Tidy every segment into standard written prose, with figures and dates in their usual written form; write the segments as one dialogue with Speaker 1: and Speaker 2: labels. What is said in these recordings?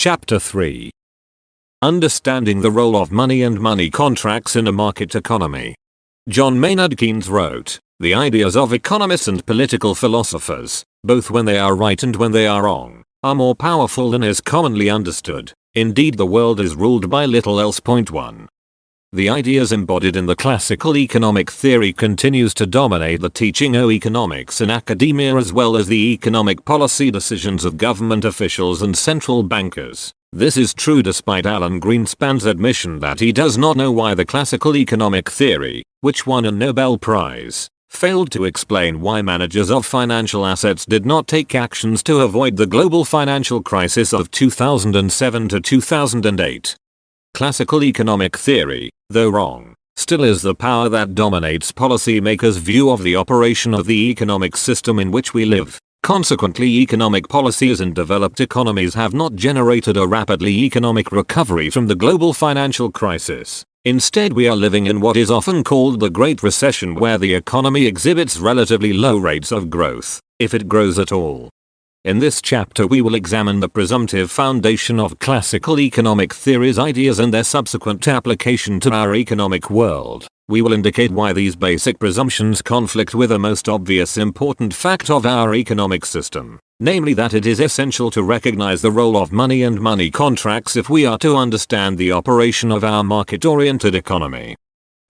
Speaker 1: Chapter 3. Understanding the role of money and money contracts in a market economy. John Maynard Keynes wrote, "The ideas of economists and political philosophers, both when they are right and when they are wrong, are more powerful than is commonly understood. Indeed, the world is ruled by little else. 1. The ideas embodied in the classical economic theory continues to dominate the teaching of economics in academia as well as the economic policy decisions of government officials and central bankers. This is true despite Alan Greenspan's admission that he does not know why the classical economic theory, which won a Nobel Prize, failed to explain why managers of financial assets did not take actions to avoid the global financial crisis of 2007 to 2008. Classical economic theory, though wrong, still is the power that dominates policymakers' view of the operation of the economic system in which we live. Consequently, economic policies in developed economies have not generated a rapidly economic recovery from the global financial crisis. Instead, we are living in what is often called the Great Recession, where the economy exhibits relatively low rates of growth, if it grows at all. In this chapter we will examine the presumptive foundation of classical economic theory's ideas and their subsequent application to our economic world. We will indicate why these basic presumptions conflict with a most obvious important fact of our economic system, namely that it is essential to recognize the role of money and money contracts if we are to understand the operation of our market-oriented economy.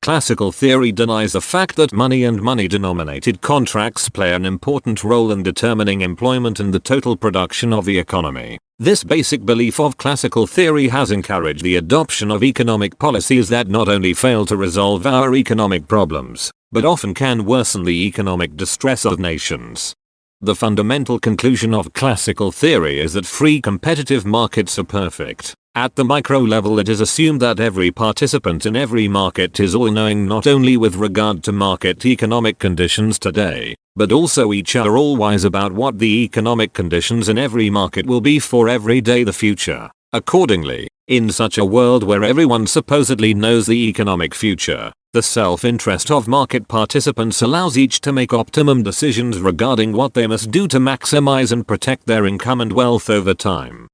Speaker 1: Classical theory denies the fact that money and money-denominated contracts play an important role in determining employment and the total production of the economy. This basic belief of classical theory has encouraged the adoption of economic policies that not only fail to resolve our economic problems, but often can worsen the economic distress of nations. The fundamental conclusion of classical theory is that free competitive markets are perfect. At the micro level, it is assumed that every participant in every market is all-knowing not only with regard to market economic conditions today, but also each are all wise about what the economic conditions in every market will be for every day the future. Accordingly, in such a world where everyone supposedly knows the economic future, the self-interest of market participants allows each to make optimum decisions regarding what they must do to maximize and protect their income and wealth over time.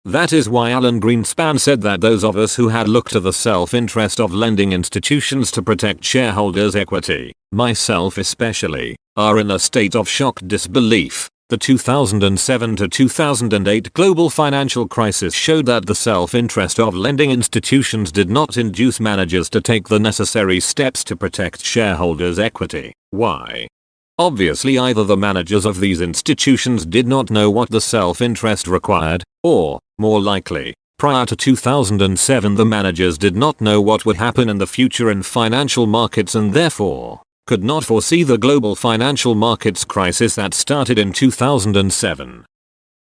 Speaker 1: That is why Alan Greenspan said that those of us who had looked to the self-interest of lending institutions to protect shareholders' equity, myself especially, are in a state of shocked disbelief. The 2007 to 2008 global financial crisis showed that the self-interest of lending institutions did not induce managers to take the necessary steps to protect shareholders' equity. Why? Obviously, either the managers of these institutions did not know what the self-interest required, or, more likely, prior to 2007 the managers did not know what would happen in the future in financial markets and therefore could not foresee the global financial markets crisis that started in 2007.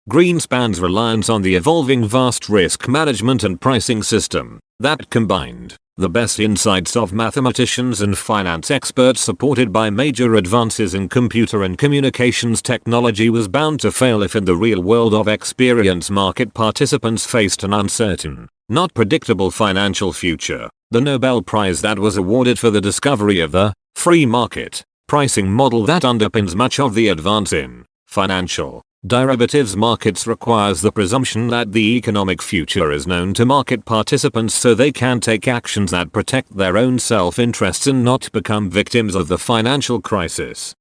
Speaker 1: Greenspan's reliance on the evolving vast risk management and pricing system that combined the best insights of mathematicians and finance experts supported by major advances in computer and communications technology was bound to fail if in the real world of experience market participants faced an uncertain, not predictable financial future. The Nobel Prize that was awarded for the discovery of the free market pricing model that underpins much of the advance in financial derivatives markets requires the presumption that the economic future is known to market participants so they can take actions that protect their own self-interests and not become victims of the financial crisis.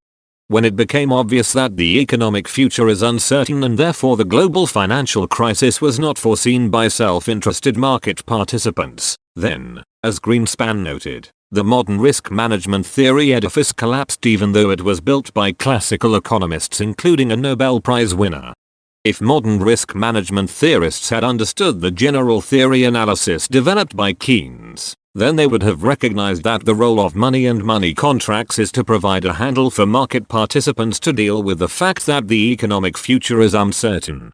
Speaker 1: When it became obvious that the economic future is uncertain and therefore the global financial crisis was not foreseen by self-interested market participants, then, as Greenspan noted, the modern risk management theory edifice collapsed even though it was built by classical economists including a Nobel Prize winner. If modern risk management theorists had understood the general theory analysis developed by Keynes, then they would have recognized that the role of money and money contracts is to provide a handle for market participants to deal with the fact that the economic future is uncertain.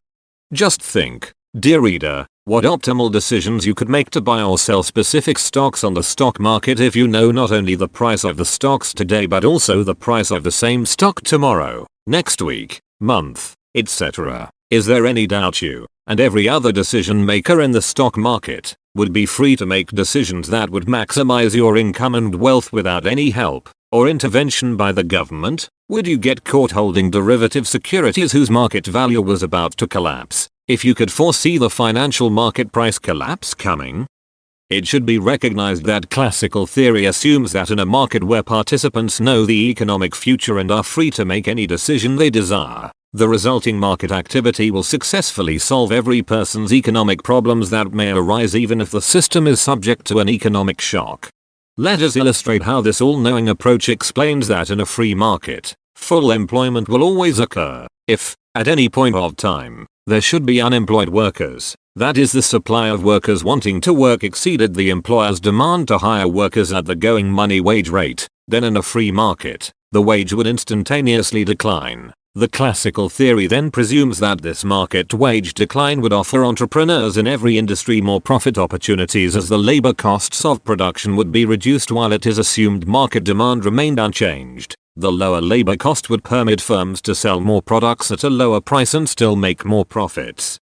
Speaker 1: Just think, dear reader, what optimal decisions you could make to buy or sell specific stocks on the stock market if you know not only the price of the stocks today but also the price of the same stock tomorrow, next week, month, etc. Is there any doubt you, and every other decision maker in the stock market, would be free to make decisions that would maximize your income and wealth without any help or intervention by the government? Would you get caught holding derivative securities whose market value was about to collapse? If you could foresee the financial market price collapse coming, it should be recognized that classical theory assumes that in a market where participants know the economic future and are free to make any decision they desire, the resulting market activity will successfully solve every person's economic problems that may arise even if the system is subject to an economic shock. Let us illustrate how this all-knowing approach explains that in a free market, full employment will always occur if, at any point of time, there should be unemployed workers. That is, the supply of workers wanting to work exceeded the employer's demand to hire workers at the going money wage rate. Then in a free market, the wage would instantaneously decline. The classical theory then presumes that this market wage decline would offer entrepreneurs in every industry more profit opportunities as the labor costs of production would be reduced while it is assumed market demand remained unchanged. The lower labor cost would permit firms to sell more products at a lower price and still make more profits.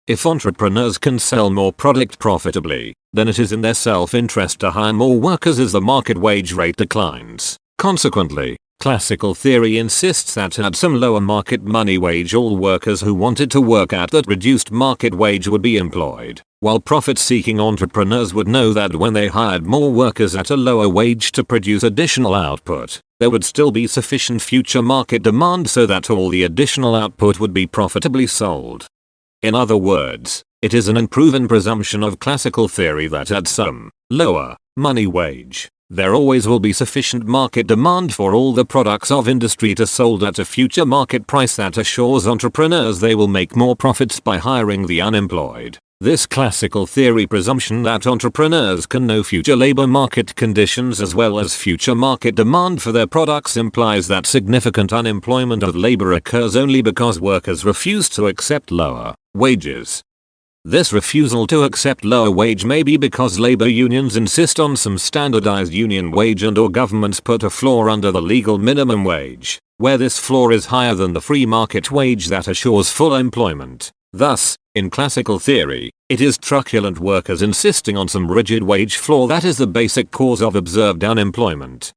Speaker 1: If entrepreneurs can sell more product profitably, then it is in their self-interest to hire more workers as the market wage rate declines. Consequently, classical theory insists that at some lower market money wage all workers who wanted to work at that reduced market wage would be employed, while profit-seeking entrepreneurs would know that when they hired more workers at a lower wage to produce additional output, there would still be sufficient future market demand so that all the additional output would be profitably sold. In other words, it is an unproven presumption of classical theory that at some lower money wage, there always will be sufficient market demand for all the products of industry to sold at a future market price that assures entrepreneurs they will make more profits by hiring the unemployed. This classical theory presumption that entrepreneurs can know future labor market conditions as well as future market demand for their products implies that significant unemployment of labor occurs only because workers refuse to accept lower wages. This refusal to accept lower wage may be because labor unions insist on some standardized union wage and/or governments put a floor under the legal minimum wage, where this floor is higher than the free market wage that assures full employment. Thus, in classical theory, it is truculent workers insisting on some rigid wage floor that is the basic cause of observed unemployment.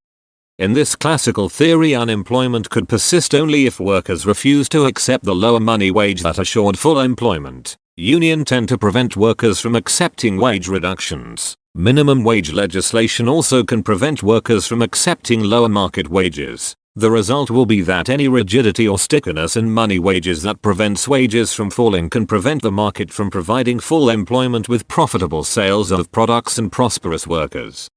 Speaker 1: In this classical theory, unemployment could persist only if workers refuse to accept the lower money wage that assured full employment. Unions tend to prevent workers from accepting wage reductions. Minimum wage legislation also can prevent workers from accepting lower market wages. The result will be that any rigidity or stickiness in money wages that prevents wages from falling can prevent the market from providing full employment with profitable sales of products and prosperous workers.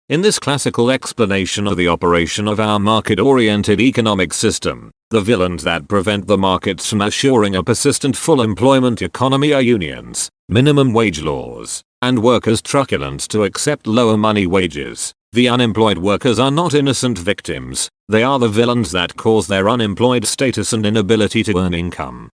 Speaker 1: In this classical explanation of the operation of our market-oriented economic system, the villains that prevent the markets from assuring a persistent full employment economy are unions, minimum wage laws, and workers truculent to accept lower money wages. The unemployed workers are not innocent victims, they are the villains that cause their unemployed status and inability to earn income.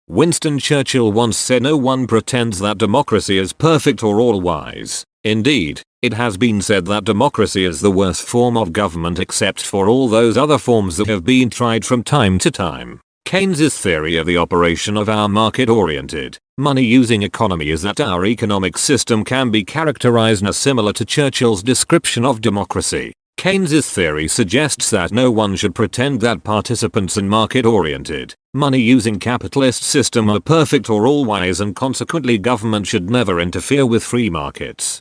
Speaker 1: Winston Churchill once said, "No one pretends that democracy is perfect or all-wise." Indeed, it has been said that democracy is the worst form of government except for all those other forms that have been tried from time to time. Keynes' theory of the operation of our market-oriented, money-using economy is that our economic system can be characterized as similar to Churchill's description of democracy. Keynes' theory suggests that no one should pretend that participants in market-oriented, money-using capitalist system are perfect or all-wise, and consequently government should never interfere with free markets.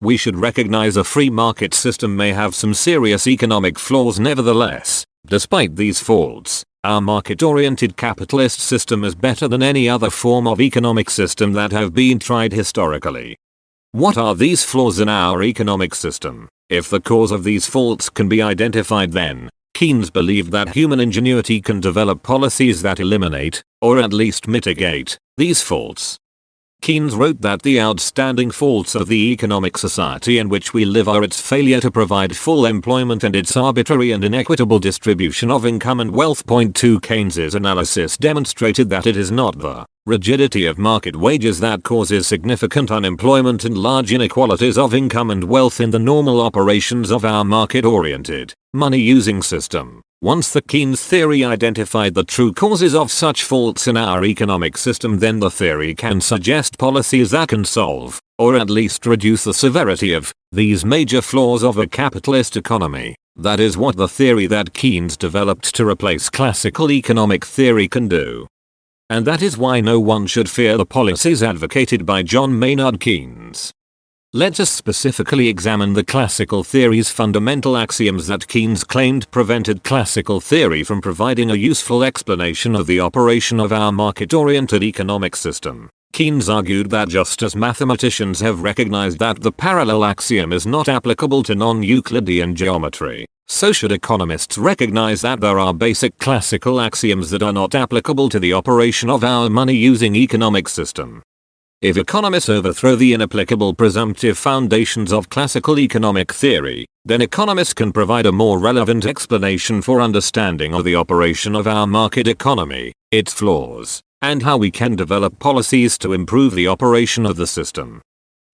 Speaker 1: We should recognize a free market system may have some serious economic flaws. Nevertheless, despite these faults, our market-oriented capitalist system is better than any other form of economic system that have been tried historically. What are these flaws in our economic system? If the cause of these faults can be identified, then Keynes believed that human ingenuity can develop policies that eliminate, or at least mitigate, these faults. Keynes wrote that the outstanding faults of the economic society in which we live are its failure to provide full employment and its arbitrary and inequitable distribution of income and wealth. Point 2. Keynes's analysis demonstrated that it is not the rigidity of market wages that causes significant unemployment and large inequalities of income and wealth in the normal operations of our market-oriented, money-using system. Once the Keynes theory identified the true causes of such faults in our economic system, then the theory can suggest policies that can solve, or at least reduce the severity of, these major flaws of a capitalist economy. That is what the theory that Keynes developed to replace classical economic theory can do. And that is why no one should fear the policies advocated by John Maynard Keynes. Let us specifically examine the classical theory's fundamental axioms that Keynes claimed prevented classical theory from providing a useful explanation of the operation of our market-oriented economic system. Keynes argued that just as mathematicians have recognized that the parallel axiom is not applicable to non-Euclidean geometry, so should economists recognize that there are basic classical axioms that are not applicable to the operation of our money-using economic system. If economists overthrow the inapplicable presumptive foundations of classical economic theory, then economists can provide a more relevant explanation for understanding of the operation of our market economy, its flaws, and how we can develop policies to improve the operation of the system.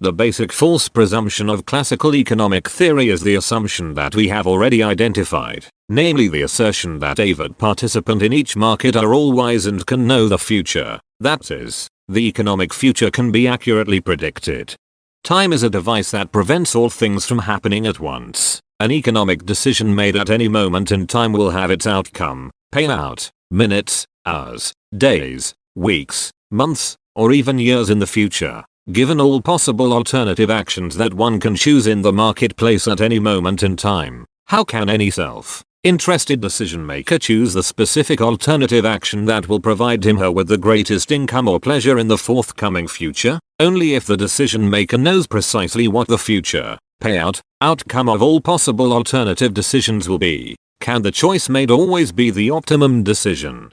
Speaker 1: The basic false presumption of classical economic theory is the assumption that we have already identified, namely the assertion that every participant in each market are all wise and can know the future, that is, the economic future can be accurately predicted. Time is a device that prevents all things from happening at once. An economic decision made at any moment in time will have its outcome, payout, minutes, hours, days, weeks, months, or even years in the future. Given all possible alternative actions that one can choose in the marketplace at any moment in time, how can any self-interested decision maker choose the specific alternative action that will provide him or her with the greatest income or pleasure in the forthcoming future? Only if the decision maker knows precisely what the future, payout, outcome of all possible alternative decisions will be, can the choice made always be the optimum decision.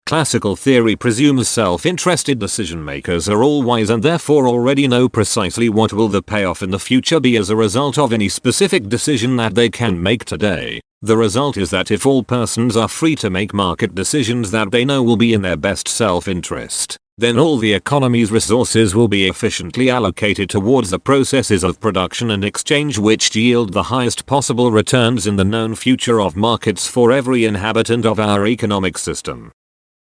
Speaker 1: Classical theory presumes self-interested decision makers are all wise and therefore already know precisely what will the payoff in the future be as a result of any specific decision that they can make today. The result is that if all persons are free to make market decisions that they know will be in their best self-interest, then all the economy's resources will be efficiently allocated towards the processes of production and exchange which yield the highest possible returns in the known future of markets for every inhabitant of our economic system.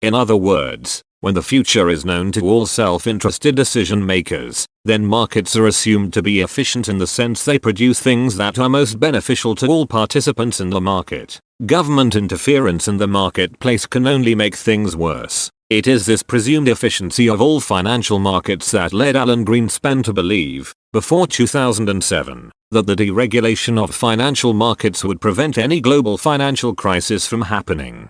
Speaker 1: In other words, when the future is known to all self-interested decision makers, then markets are assumed to be efficient in the sense they produce things that are most beneficial to all participants in the market. Government interference in the marketplace can only make things worse. It is this presumed efficiency of all financial markets that led Alan Greenspan to believe, before 2007, that the deregulation of financial markets would prevent any global financial crisis from happening.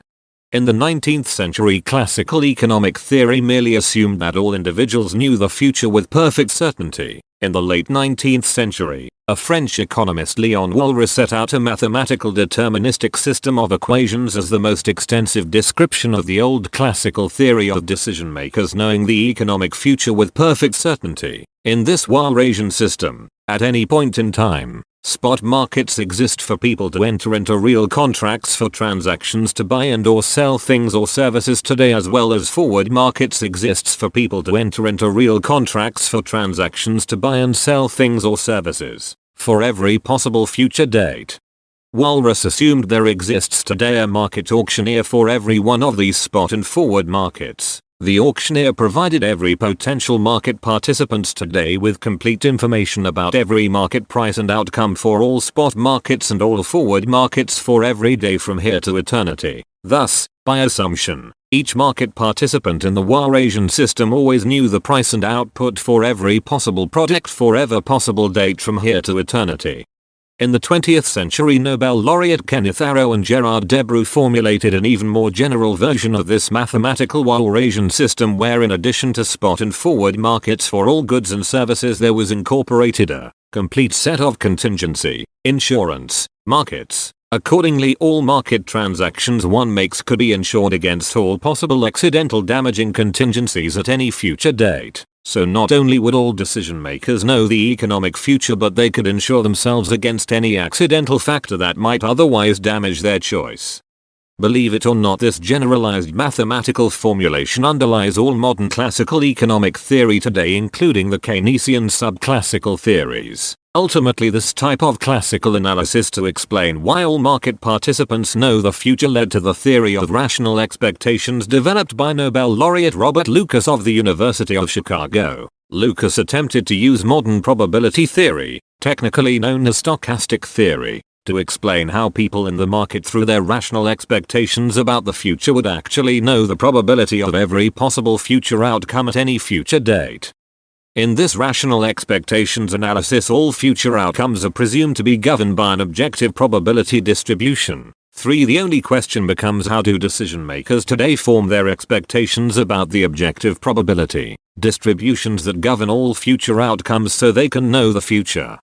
Speaker 1: In the 19th century, classical economic theory merely assumed that all individuals knew the future with perfect certainty. In the late 19th century, a French economist, Léon Walras, set out a mathematical deterministic system of equations as the most extensive description of the old classical theory of decision makers knowing the economic future with perfect certainty. In this Walrasian system, at any point in time, spot markets exist for people to enter into real contracts for transactions to buy and or sell things or services today, as well as forward markets exists for people to enter into real contracts for transactions to buy and sell things or services for every possible future date. Walras assumed there exists today a market auctioneer for every one of these spot and forward markets. The auctioneer provided every potential market participants today with complete information about every market price and outcome for all spot markets and all forward markets for every day from here to eternity. Thus, by assumption, each market participant in the Walrasian system always knew the price and output for every possible product for every possible date from here to eternity. In the 20th century, Nobel laureate Kenneth Arrow and Gerard Debreu formulated an even more general version of this mathematical Walrasian system, where in addition to spot and forward markets for all goods and services, there was incorporated a complete set of contingency, insurance, markets. Accordingly, all market transactions one makes could be insured against all possible accidental damaging contingencies at any future date. So not only would all decision makers know the economic future, but they could insure themselves against any accidental factor that might otherwise damage their choice. Believe it or not, this generalized mathematical formulation underlies all modern classical economic theory today, including the Keynesian subclassical theories. Ultimately, this type of classical analysis to explain why all market participants know the future led to the theory of rational expectations developed by Nobel laureate Robert Lucas of the University of Chicago. Lucas attempted to use modern probability theory, technically known as stochastic theory, to explain how people in the market through their rational expectations about the future would actually know the probability of every possible future outcome at any future date. In this rational expectations analysis, all future outcomes are presumed to be governed by an objective probability distribution. 3. The only question becomes, how do decision makers today form their expectations about the objective probability distributions that govern all future outcomes so they can know the future?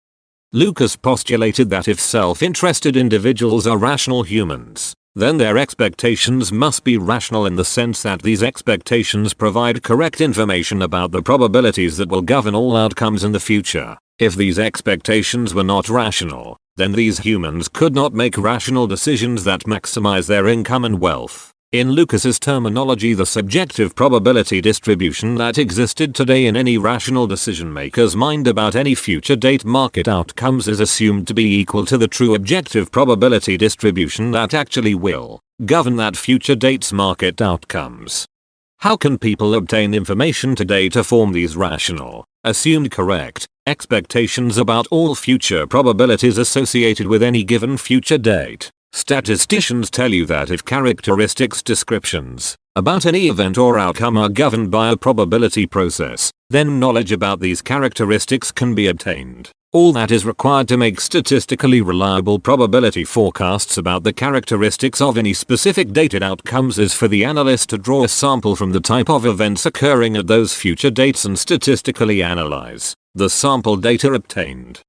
Speaker 1: Lucas postulated that if self-interested individuals are rational humans, then their expectations must be rational in the sense that these expectations provide correct information about the probabilities that will govern all outcomes in the future. If these expectations were not rational, then these humans could not make rational decisions that maximize their income and wealth. In Lucas's terminology, the subjective probability distribution that existed today in any rational decision maker's mind about any future date market outcomes is assumed to be equal to the true objective probability distribution that actually will govern that future date's market outcomes. How can people obtain information today to form these rational, assumed correct, expectations about all future probabilities associated with any given future date? Statisticians tell you that if characteristics descriptions about any event or outcome are governed by a probability process, then knowledge about these characteristics can be obtained. All that is required to make statistically reliable probability forecasts about the characteristics of any specific dated outcomes is for the analyst to draw a sample from the type of events occurring at those future dates and statistically analyze the sample data obtained.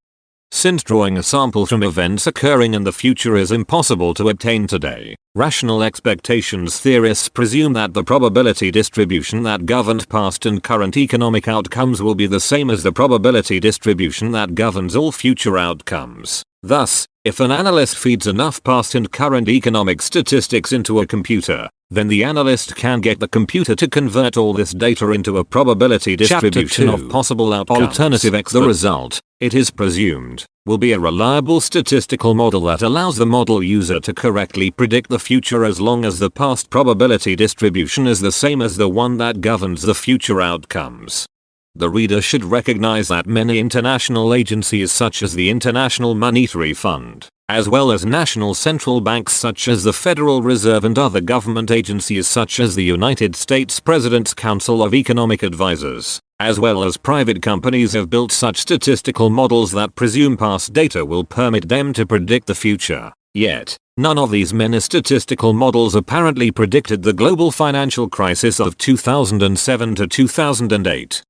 Speaker 1: Since drawing a sample from events occurring in the future is impossible to obtain today, rational expectations theorists presume that the probability distribution that governed past and current economic outcomes will be the same as the probability distribution that governs all future outcomes. Thus, if an analyst feeds enough past and current economic statistics into a computer, then the analyst can get the computer to convert all this data into a probability distribution of possible outcomes. Alternative X. The result, it is presumed, will be a reliable statistical model that allows the model user to correctly predict the future as long as the past probability distribution is the same as the one that governs the future outcomes. The reader should recognize that many international agencies such as the International Monetary Fund, as well as national central banks such as the Federal Reserve and other government agencies such as the United States President's Council of Economic Advisors, as well as private companies, have built such statistical models that presume past data will permit them to predict the future. Yet, none of these many statistical models apparently predicted the global financial crisis of 2007 to 2008.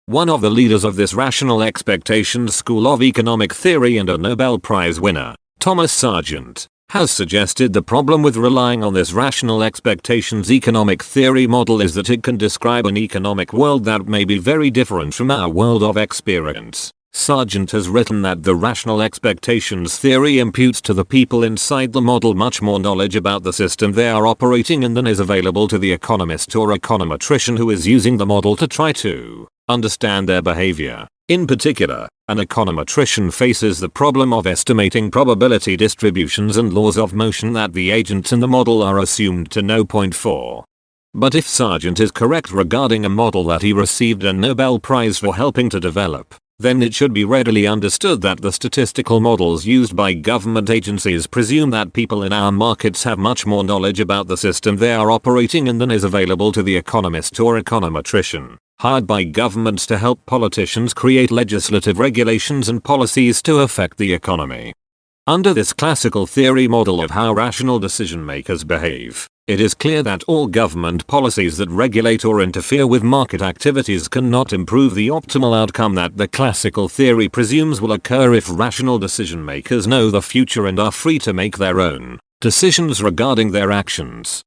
Speaker 1: One of the leaders of this rational expectations school of economic theory and a Nobel Prize winner, Thomas Sargent, has suggested the problem with relying on this rational expectations economic theory model is that it can describe an economic world that may be very different from our world of experience. Sargent has written that the rational expectations theory imputes to the people inside the model much more knowledge about the system they are operating in than is available to the economist or econometrician who is using the model to try to understand their behavior. In particular, an econometrician faces the problem of estimating probability distributions and laws of motion that the agents in the model are assumed to know. Point 4. But if Sargent is correct regarding a model that he received a Nobel Prize for helping to develop, then it should be readily understood that the statistical models used by government agencies presume that people in our markets have much more knowledge about the system they are operating in than is available to the economist or econometrician, hired by governments to help politicians create legislative regulations and policies to affect the economy. Under this classical theory model of how rational decision makers behave, it is clear that all government policies that regulate or interfere with market activities cannot improve the optimal outcome that the classical theory presumes will occur if rational decision makers know the future and are free to make their own decisions regarding their actions.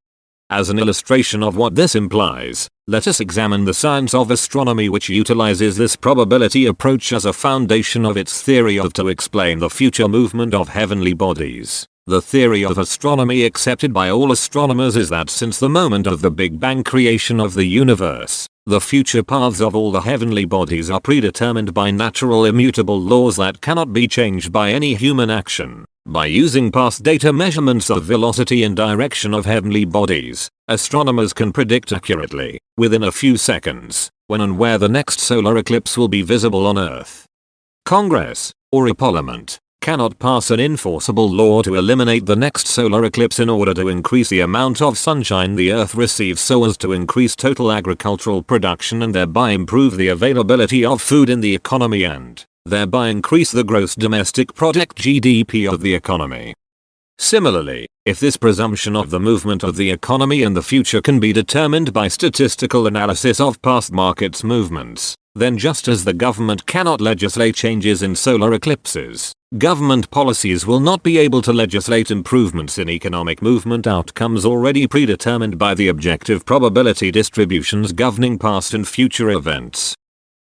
Speaker 1: As an illustration of what this implies, let us examine the science of astronomy, which utilizes this probability approach as a foundation of its theory to explain the future movement of heavenly bodies. The theory of astronomy accepted by all astronomers is that since the moment of the Big Bang creation of the universe, the future paths of all the heavenly bodies are predetermined by natural immutable laws that cannot be changed by any human action. By using past data measurements of velocity and direction of heavenly bodies, astronomers can predict accurately, within a few seconds, when and where the next solar eclipse will be visible on Earth. Congress, or a parliament, cannot pass an enforceable law to eliminate the next solar eclipse in order to increase the amount of sunshine the earth receives so as to increase total agricultural production and thereby improve the availability of food in the economy and thereby increase the gross domestic product (GDP) of the economy. Similarly, if this presumption of the movement of the economy in the future can be determined by statistical analysis of past markets movements, then just as the government cannot legislate changes in solar eclipses, government policies will not be able to legislate improvements in economic movement outcomes already predetermined by the objective probability distributions governing past and future events.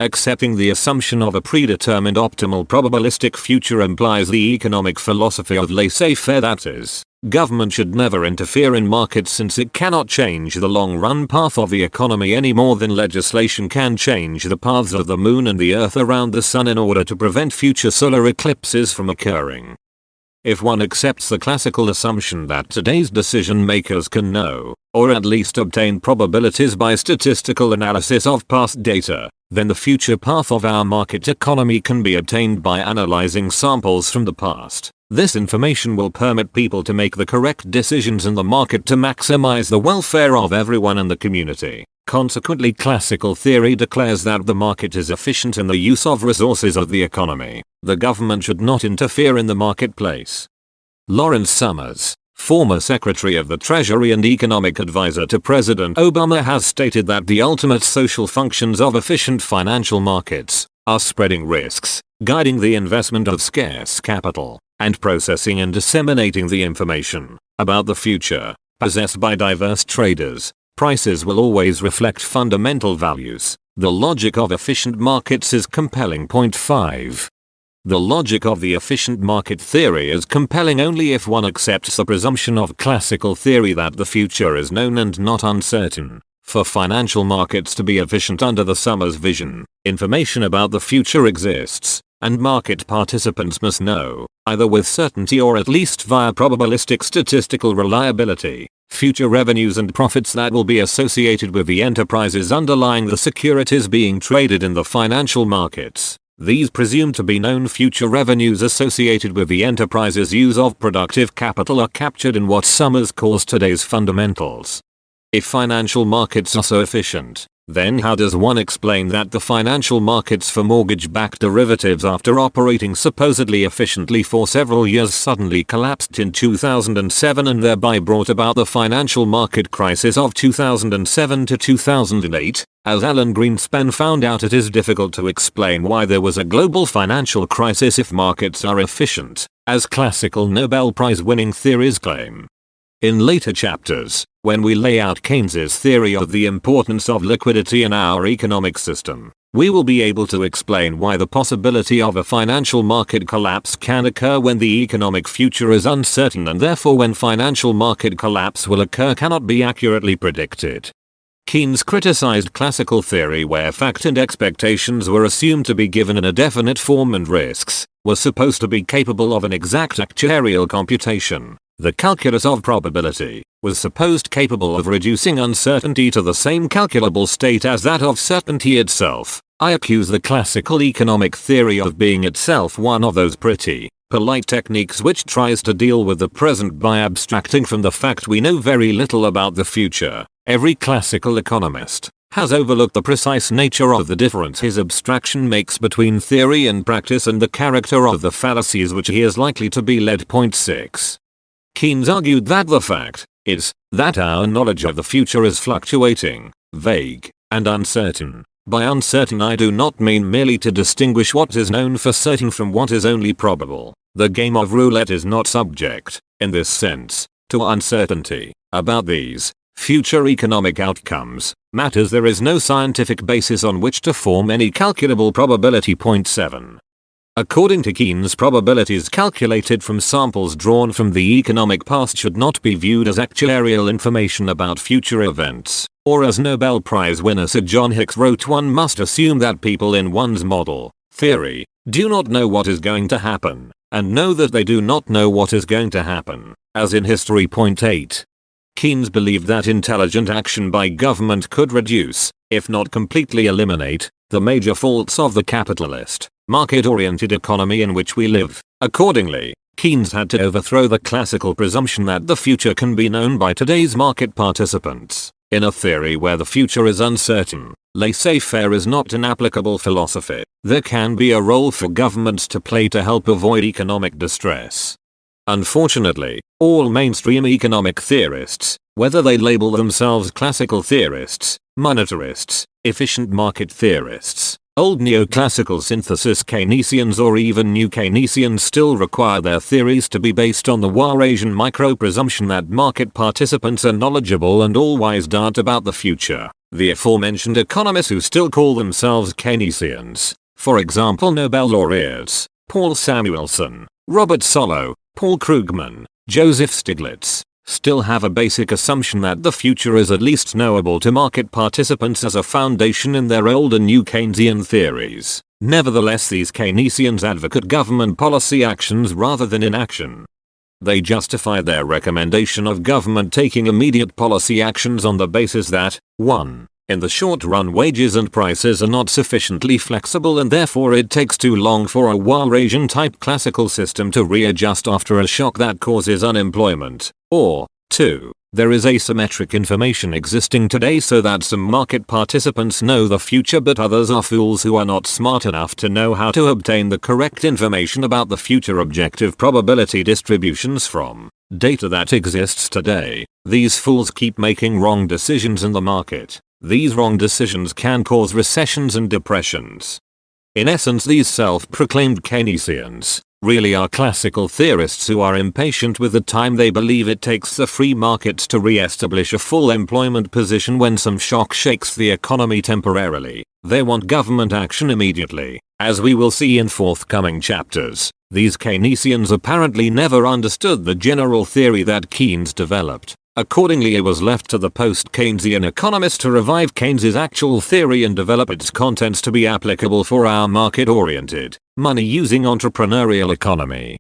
Speaker 1: Accepting the assumption of a predetermined optimal probabilistic future implies the economic philosophy of laissez-faire, that is, government should never interfere in markets since it cannot change the long-run path of the economy any more than legislation can change the paths of the moon and the earth around the sun in order to prevent future solar eclipses from occurring. If one accepts the classical assumption that today's decision makers can know, or at least obtain probabilities by statistical analysis of past data, then the future path of our market economy can be obtained by analyzing samples from the past. This information will permit people to make the correct decisions in the market to maximize the welfare of everyone in the community. Consequently, classical theory declares that the market is efficient in the use of resources of the economy. The government should not interfere in the marketplace. Lawrence Summers, former Secretary of the Treasury and economic advisor to President Obama, has stated that the ultimate social functions of efficient financial markets are spreading risks, guiding the investment of scarce capital, and processing and disseminating the information about the future possessed by diverse traders. Prices will always reflect fundamental values. The logic of efficient markets is compelling. Point 5. The logic of the efficient market theory is compelling only if one accepts the presumption of classical theory that the future is known and not uncertain. For financial markets to be efficient under the Summers vision, information about the future exists, and market participants must know, either with certainty or at least via probabilistic statistical reliability, future revenues and profits that will be associated with the enterprises underlying the securities being traded in the financial markets. These presumed to be known future revenues associated with the enterprise's use of productive capital are captured in what Summers calls today's fundamentals. If financial markets are so efficient, then how does one explain that the financial markets for mortgage-backed derivatives, after operating supposedly efficiently for several years, suddenly collapsed in 2007 and thereby brought about the financial market crisis of 2007 to 2008? As Alan Greenspan found out, it is difficult to explain why there was a global financial crisis if markets are efficient, as classical Nobel Prize-winning theories claim. In later chapters, when we lay out Keynes's theory of the importance of liquidity in our economic system, we will be able to explain why the possibility of a financial market collapse can occur when the economic future is uncertain, and therefore when financial market collapse will occur cannot be accurately predicted. Keynes criticized classical theory where fact and expectations were assumed to be given in a definite form and risks were supposed to be capable of an exact actuarial computation. The calculus of probability was supposed capable of reducing uncertainty to the same calculable state as that of certainty itself. I accuse the classical economic theory of being itself one of those pretty polite techniques which tries to deal with the present by abstracting from the fact we know very little about the future. Every classical economist has overlooked the precise nature of the difference his abstraction makes between theory and practice and the character of the fallacies which he is likely to be led. Point 6. Keynes argued that the fact is that our knowledge of the future is fluctuating, vague, and uncertain. By uncertain I do not mean merely to distinguish what is known for certain from what is only probable. The game of roulette is not subject, in this sense, to uncertainty. About these future economic outcomes, matters there is no scientific basis on which to form any calculable probability. Point 7. According to Keynes, probabilities calculated from samples drawn from the economic past should not be viewed as actuarial information about future events, or as Nobel Prize winner Sir John Hicks wrote, one must assume that people in one's model theory do not know what is going to happen, and know that they do not know what is going to happen, as in history. Point 8. Keynes believed that intelligent action by government could reduce, if not completely eliminate, the major faults of the capitalist, market-oriented economy in which we live. Accordingly, Keynes had to overthrow the classical presumption that the future can be known by today's market participants. In a theory where the future is uncertain, laissez-faire is not an applicable philosophy. There can be a role for governments to play to help avoid economic distress. Unfortunately, all mainstream economic theorists, whether they label themselves classical theorists, monetarists, efficient market theorists, old neoclassical synthesis Keynesians or even new Keynesians, still require their theories to be based on the Warasian micro-presumption that market participants are knowledgeable and all-wise doubt about the future. The aforementioned economists who still call themselves Keynesians, for example Nobel laureates, Paul Samuelson, Robert Solow, Paul Krugman, Joseph Stiglitz, still have a basic assumption that the future is at least knowable to market participants as a foundation in their old and new Keynesian theories. Nevertheless, these Keynesians advocate government policy actions rather than inaction. They justify their recommendation of government taking immediate policy actions on the basis that, 1. In the short run wages and prices are not sufficiently flexible and therefore it takes too long for a Warasian type classical system to readjust after a shock that causes unemployment. Or, 2. There is asymmetric information existing today so that some market participants know the future but others are fools who are not smart enough to know how to obtain the correct information about the future objective probability distributions from data that exists today. These fools keep making wrong decisions in the market. These wrong decisions can cause recessions and depressions. In essence, these self-proclaimed Keynesians really are classical theorists who are impatient with the time they believe it takes the free markets to re-establish a full employment position when some shock shakes the economy temporarily. They want government action immediately. As we will see in forthcoming chapters, these Keynesians apparently never understood the general theory that Keynes developed. Accordingly, it was left to the post-Keynesian economists to revive Keynes's actual theory and develop its contents to be applicable for our market-oriented, money-using entrepreneurial economy.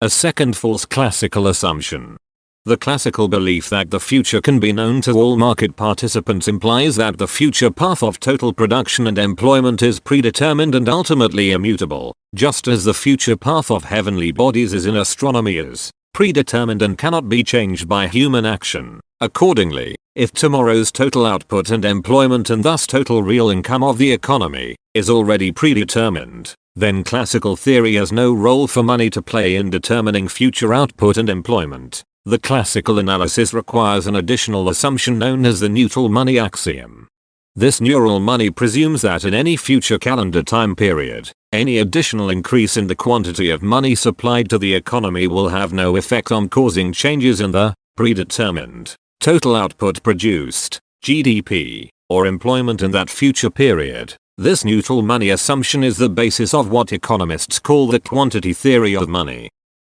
Speaker 1: A second false classical assumption. The classical belief that the future can be known to all market participants implies that the future path of total production and employment is predetermined and ultimately immutable, just as the future path of heavenly bodies is in astronomy is predetermined and cannot be changed by human action. Accordingly, if tomorrow's total output and employment and thus total real income of the economy is already predetermined, then classical theory has no role for money to play in determining future output and employment. The classical analysis requires an additional assumption known as the neutral money axiom. This neural money presumes that in any future calendar time period, any additional increase in the quantity of money supplied to the economy will have no effect on causing changes in the predetermined total output produced, GDP, or employment in that future period. This neutral money assumption is the basis of what economists call the quantity theory of money.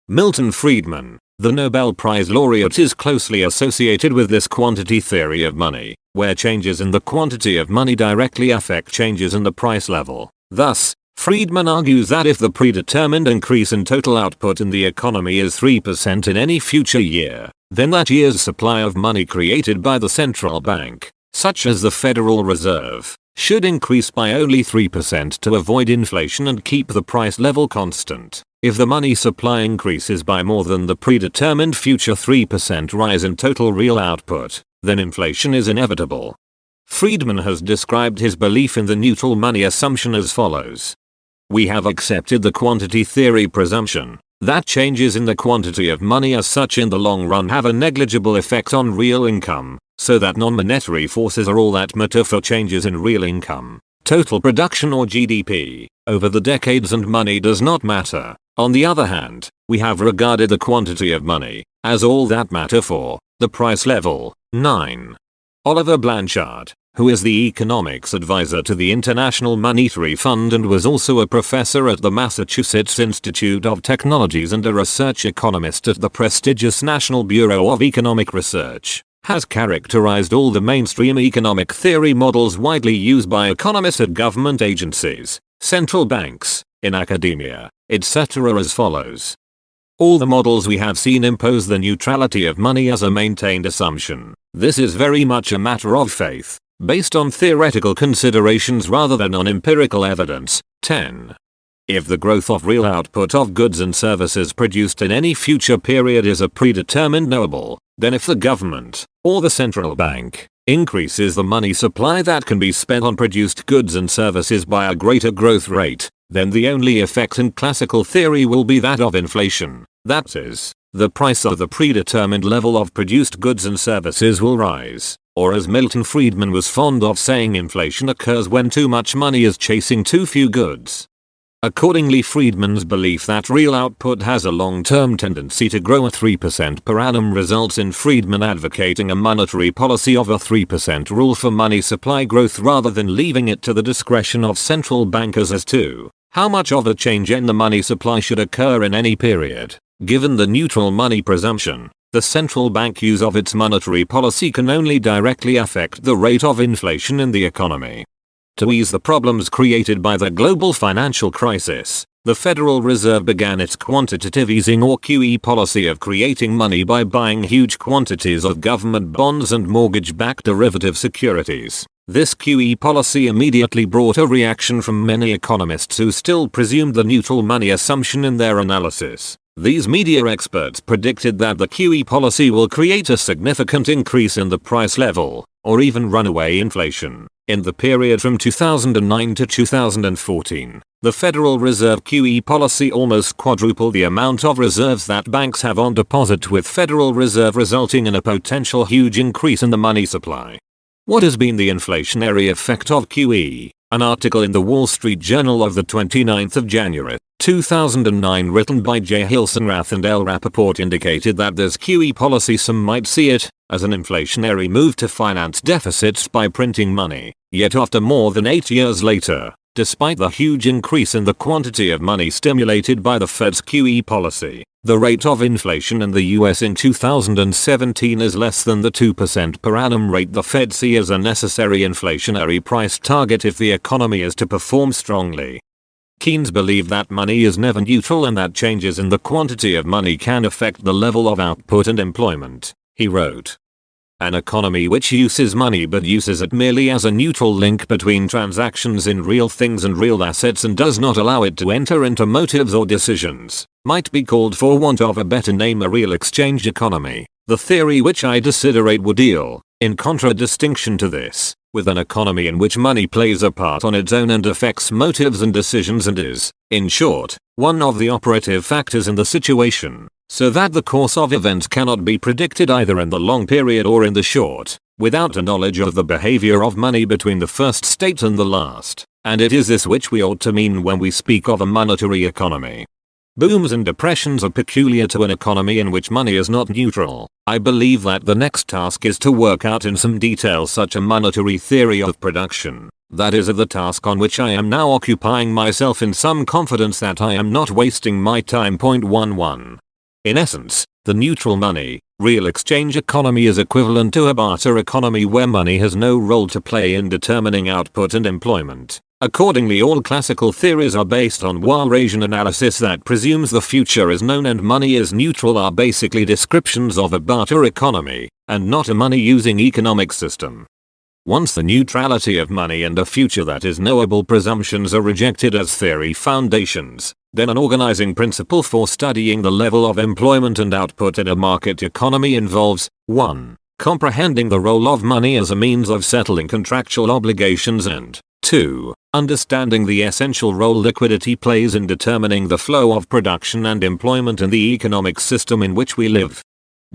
Speaker 1: Milton Friedman, the Nobel Prize laureate, is closely associated with this quantity theory of money, where changes in the quantity of money directly affect changes in the price level. Thus, Friedman argues that if the predetermined increase in total output in the economy is 3% in any future year, then that year's supply of money created by the central bank, such as the Federal Reserve, should increase by only 3% to avoid inflation and keep the price level constant. If the money supply increases by more than the predetermined future 3% rise in total real output, then inflation is inevitable. Friedman has described his belief in the neutral money assumption as follows. We have accepted the quantity theory presumption that changes in the quantity of money as such in the long run have a negligible effect on real income, so that non-monetary forces are all that matter for changes in real income, total production or GDP, over the decades, and money does not matter. On the other hand, we have regarded the quantity of money as all that matter for the price level. 9. Oliver Blanchard, who is the economics advisor to the International Monetary Fund and was also a professor at the Massachusetts Institute of Technologies and a research economist at the prestigious National Bureau of Economic Research, has characterized all the mainstream economic theory models widely used by economists at government agencies, central banks, in academia, etc. as follows. All the models we have seen impose the neutrality of money as a maintained assumption. This is very much a matter of faith, based on theoretical considerations rather than on empirical evidence. 10. If the growth of real output of goods and services produced in any future period is a predetermined knowable, then if the government, or the central bank, increases the money supply that can be spent on produced goods and services by a greater growth rate, then the only effect in classical theory will be that of inflation. That is, the price of the predetermined level of produced goods and services will rise. Or as Milton Friedman was fond of saying, inflation occurs when too much money is chasing too few goods. Accordingly, Friedman's belief that real output has a long-term tendency to grow at 3% per annum results in Friedman advocating a monetary policy of a 3% rule for money supply growth rather than leaving it to the discretion of central bankers as to how much of a change in the money supply should occur in any period. Given the neutral money presumption, the central bank use of its monetary policy can only directly affect the rate of inflation in the economy. To ease the problems created by the global financial crisis, the Federal Reserve began its quantitative easing or QE policy of creating money by buying huge quantities of government bonds and mortgage-backed derivative securities. This QE policy immediately brought a reaction from many economists who still presumed the neutral money assumption in their analysis. These media experts predicted that the QE policy will create a significant increase in the price level, or even runaway inflation. In the period from 2009 to 2014, the Federal Reserve QE policy almost quadrupled the amount of reserves that banks have on deposit with Federal Reserve, resulting in a potential huge increase in the money supply. What has been the inflationary effect of QE? An article in the Wall Street Journal of the 29th of January, 2009 written by J. Hilsenrath and L. Rappaport indicated that this QE policy, some might see it as an inflationary move to finance deficits by printing money. Yet after more than 8 years later, despite the huge increase in the quantity of money stimulated by the Fed's QE policy, the rate of inflation in the US in 2017 is less than the 2% per annum rate the Fed sees as a necessary inflationary price target if the economy is to perform strongly. Keynes believed that money is never neutral and that changes in the quantity of money can affect the level of output and employment. He wrote, "An economy which uses money but uses it merely as a neutral link between transactions in real things and real assets and does not allow it to enter into motives or decisions, might be called, for want of a better name, a real exchange economy. The theory which I desiderate would deal, in contradistinction to this, with an economy in which money plays a part on its own and affects motives and decisions and is, in short, one of the operative factors in the situation, so that the course of events cannot be predicted either in the long period or in the short, without a knowledge of the behavior of money between the first state and the last, and it is this which we ought to mean when we speak of a monetary economy. Booms and depressions are peculiar to an economy in which money is not neutral. I believe that the next task is to work out in some detail such a monetary theory of production. That is the task on which I am now occupying myself in some confidence that I am not wasting my time. 11. In essence, the neutral money, real exchange economy is equivalent to a barter economy where money has no role to play in determining output and employment. Accordingly, all classical theories are based on Walrasian analysis that presumes the future is known and money is neutral are basically descriptions of a barter economy, and not a money-using economic system. Once the neutrality of money and a future that is knowable presumptions are rejected as theory foundations, then an organizing principle for studying the level of employment and output in a market economy involves 1. Comprehending the role of money as a means of settling contractual obligations, and 2. Understanding the essential role liquidity plays in determining the flow of production and employment in the economic system in which we live.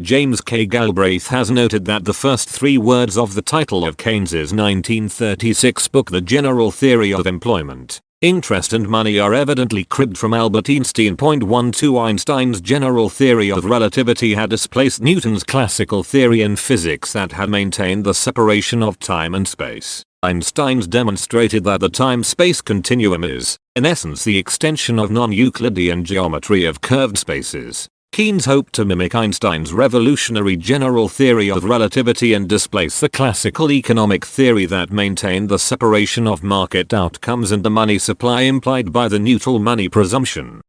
Speaker 1: James K. Galbraith has noted that the first 3 words of the title of Keynes's 1936 book, The General Theory of Employment, Interest and Money, are evidently cribbed from Albert Einstein. 12. Einstein's general theory of relativity had displaced Newton's classical theory in physics that had maintained the separation of time and space. Einstein's demonstrated that the time-space continuum is, in essence, the extension of non-Euclidean geometry of curved spaces. Keynes hoped to mimic Einstein's revolutionary general theory of relativity and displace the classical economic theory that maintained the separation of market outcomes and the money supply implied by the neutral money presumption.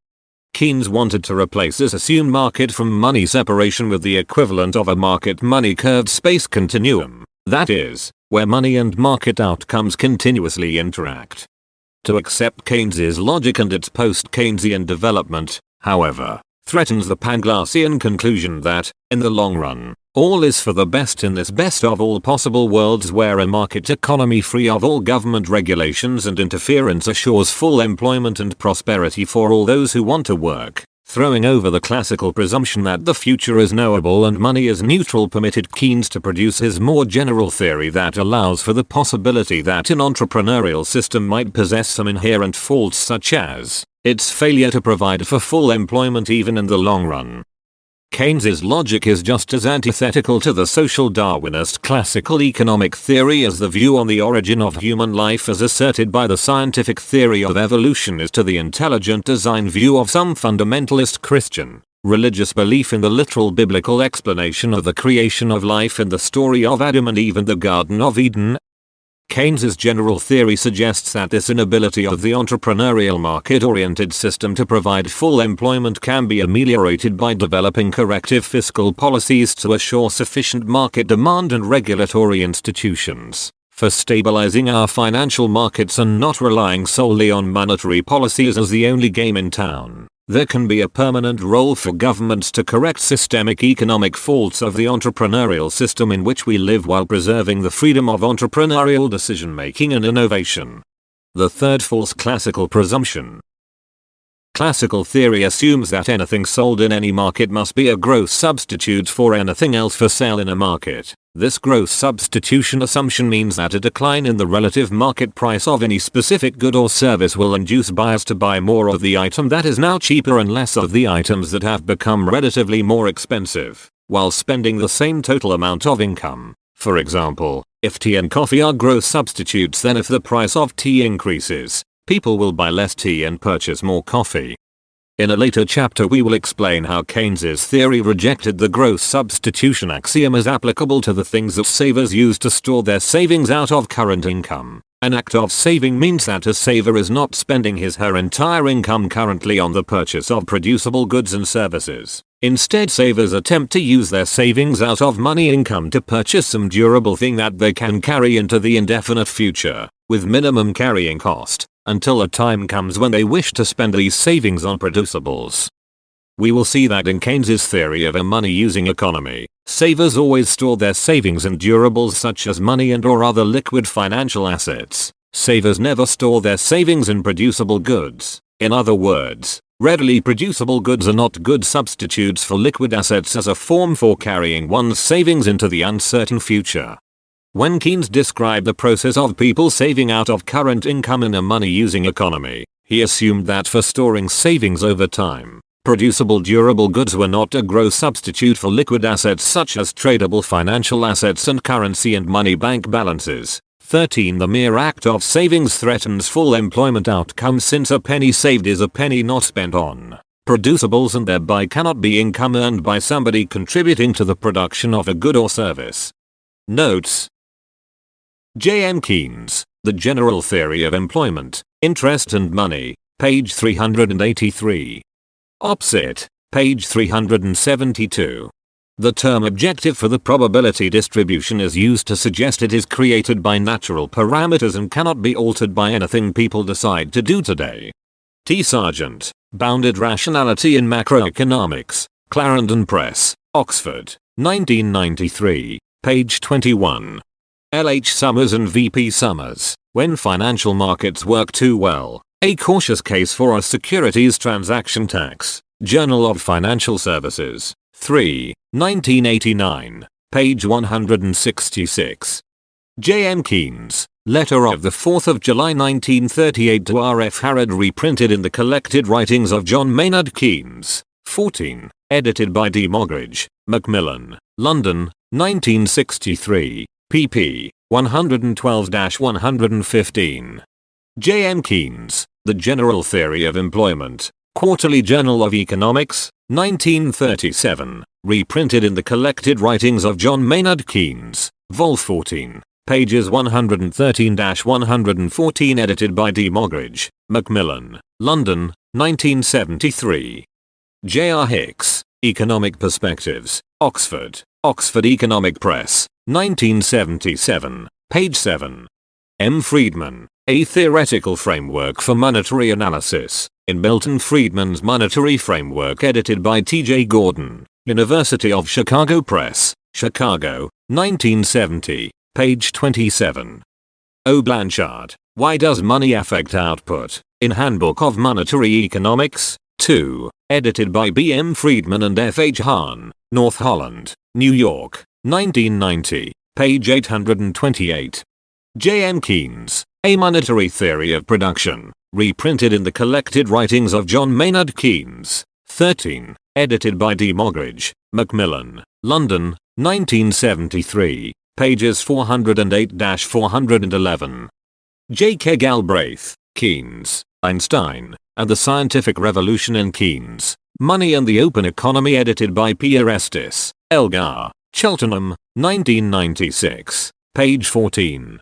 Speaker 1: Keynes wanted to replace this assumed market from money separation with the equivalent of a market money curved space continuum, that is, where money and market outcomes continuously interact. To accept Keynes's logic and its post-Keynesian development, however, threatens the Panglossian conclusion that, in the long run, all is for the best in this best of all possible worlds where a market economy free of all government regulations and interference assures full employment and prosperity for all those who want to work. Throwing over the classical presumption that the future is knowable and money is neutral permitted Keynes to produce his more general theory that allows for the possibility that an entrepreneurial system might possess some inherent faults such as its failure to provide for full employment even in the long run. Keynes's logic is just as antithetical to the social Darwinist classical economic theory as the view on the origin of human life as asserted by the scientific theory of evolution is to the intelligent design view of some fundamentalist Christian, religious belief in the literal biblical explanation of the creation of life in the story of Adam and Eve and the Garden of Eden. Keynes's general theory suggests that this inability of the entrepreneurial market-oriented system to provide full employment can be ameliorated by developing corrective fiscal policies to assure sufficient market demand and regulatory institutions for stabilizing our financial markets and not relying solely on monetary policies as the only game in town. There can be a permanent role for governments to correct systemic economic faults of the entrepreneurial system in which we live while preserving the freedom of entrepreneurial decision-making and innovation. The third false classical presumption. Classical theory assumes that anything sold in any market must be a gross substitute for anything else for sale in a market. This gross substitution assumption means that a decline in the relative market price of any specific good or service will induce buyers to buy more of the item that is now cheaper and less of the items that have become relatively more expensive, while spending the same total amount of income. For example, if tea and coffee are gross substitutes, then if the price of tea increases, people will buy less tea and purchase more coffee. In a later chapter we will explain how Keynes's theory rejected the gross substitution axiom as applicable to the things that savers use to store their savings out of current income. An act of saving means that a saver is not spending his/her entire income currently on the purchase of producible goods and services. Instead, savers attempt to use their savings out of money income to purchase some durable thing that they can carry into the indefinite future, with minimum carrying cost, until a time comes when they wish to spend these savings on producibles. We will see that in Keynes's theory of a money-using economy, savers always store their savings in durables such as money and/or other liquid financial assets. Savers never store their savings in producible goods. In other words, readily producible goods are not good substitutes for liquid assets as a form for carrying one's savings into the uncertain future. When Keynes described the process of people saving out of current income in a money-using economy, he assumed that for storing savings over time, producible durable goods were not a gross substitute for liquid assets such as tradable financial assets and currency and money bank balances. 13. The mere act of savings threatens full employment outcomes since a penny saved is a penny not spent on producibles and thereby cannot be income earned by somebody contributing to the production of a good or service. Notes: J. M. Keynes, The General Theory of Employment, Interest and Money, page 383. Opposite, page 372. The term objective for the probability distribution is used to suggest it is created by natural parameters and cannot be altered by anything people decide to do today. T. Sargent, Bounded Rationality in Macroeconomics, Clarendon Press, Oxford, 1993, page 21. L. H. Summers and V. P. Summers, When Financial Markets Work Too Well, A Cautious Case for a Securities Transaction Tax, Journal of Financial Services, 3, 1989, page 166. J. M. Keynes, Letter of the 4th of July 1938 to R. F. Harrod, reprinted in the Collected Writings of John Maynard Keynes, 14, edited by D. Moggridge, Macmillan, London, 1963. pp. 112-115. J. M. Keynes, The General Theory of Employment, Quarterly Journal of Economics, 1937, reprinted in the Collected Writings of John Maynard Keynes, Vol. 14, pages 113-114, edited by D. Moggridge, Macmillan, London, 1973. J. R. Hicks, Economic Perspectives, Oxford, Oxford Economic Press, 1977, page 7. M. Friedman, A Theoretical Framework for Monetary Analysis, in Milton Friedman's Monetary Framework, edited by T.J. Gordon, University of Chicago Press, Chicago, 1970, page 27. O. Blanchard, Why Does Money Affect Output, in Handbook of Monetary Economics, 2, edited by B. M. Friedman and F. H. Hahn, North Holland, New York, 1990, page 828. J. M. Keynes, A Monetary Theory of Production, reprinted in the Collected Writings of John Maynard Keynes, 13, edited by D. Moggridge, Macmillan, London, 1973, pages 408-411. J. K. Galbraith, Keynes, Einstein, and the Scientific Revolution in Keynes, Money and the Open Economy, edited by Pierre Estes, Elgar, Cheltenham, 1996, page 14.